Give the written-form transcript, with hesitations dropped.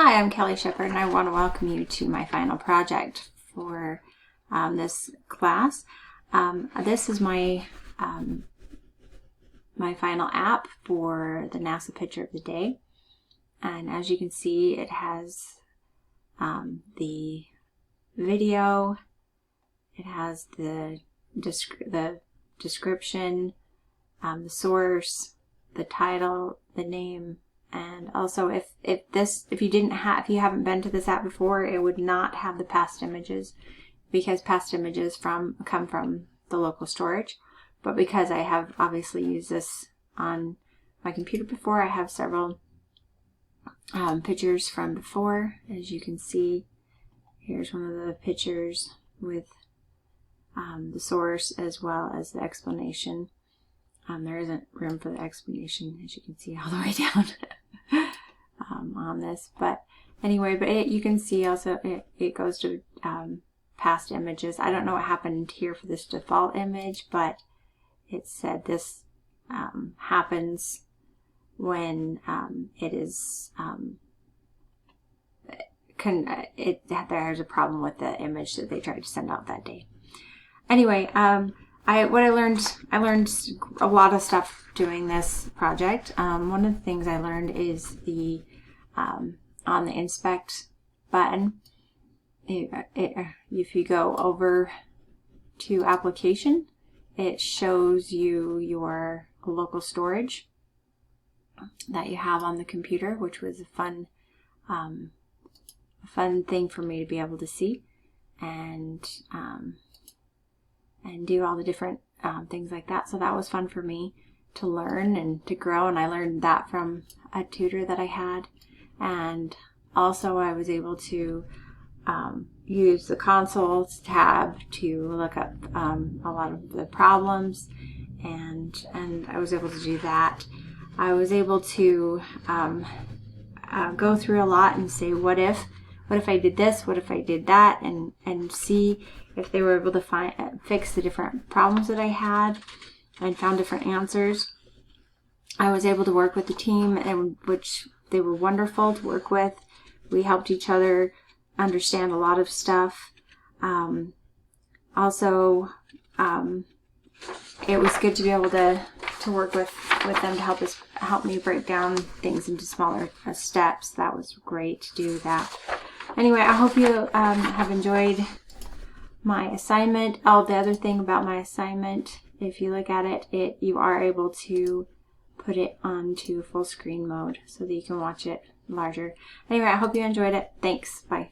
Hi, I'm Kelly Shepard, and I want to welcome you to my final project for this class. This is my my final app for the NASA Picture of the Day, and as you can see, it has the video, it has the description, the source, the title, the name. And also, if you haven't been to this app before, it would not have the past images, because past images come from the local storage. But because I have obviously used this on my computer before, I have several pictures from before. As you can see, here's one of the pictures with the source as well as the explanation. There isn't room for the explanation, as you can see, all the way down on this. But anyway, you can see also it goes to past images. I don't know what happened here for this default image, but it said this happens when there's a problem with the image that they tried to send out that day. Anyway, I learned a lot of stuff doing this project. One of the things I learned is the on the inspect button, if you go over to application, it shows you your local storage that you have on the computer, which was a fun thing for me to be able to see and do all the different things like that. So that was fun for me to learn and to grow, and I learned that from a tutor that I had. And also I was able to use the console tab to look up a lot of the problems, and I was able to do that. I was able to go through a lot and say, what if I did this, what if I did that, and see if they were able to fix the different problems that I had and found different answers. I was able to work with the team, which they were wonderful to work with. We helped each other understand a lot of stuff. Also, it was good to be able to work with them to help me break down things into smaller steps. That was great to do that. Anyway, I hope you have enjoyed my assignment. Oh, the other thing about my assignment, if you look at it, you are able to put it onto full screen mode so that you can watch it larger. Anyway, I hope you enjoyed it. Thanks. Bye.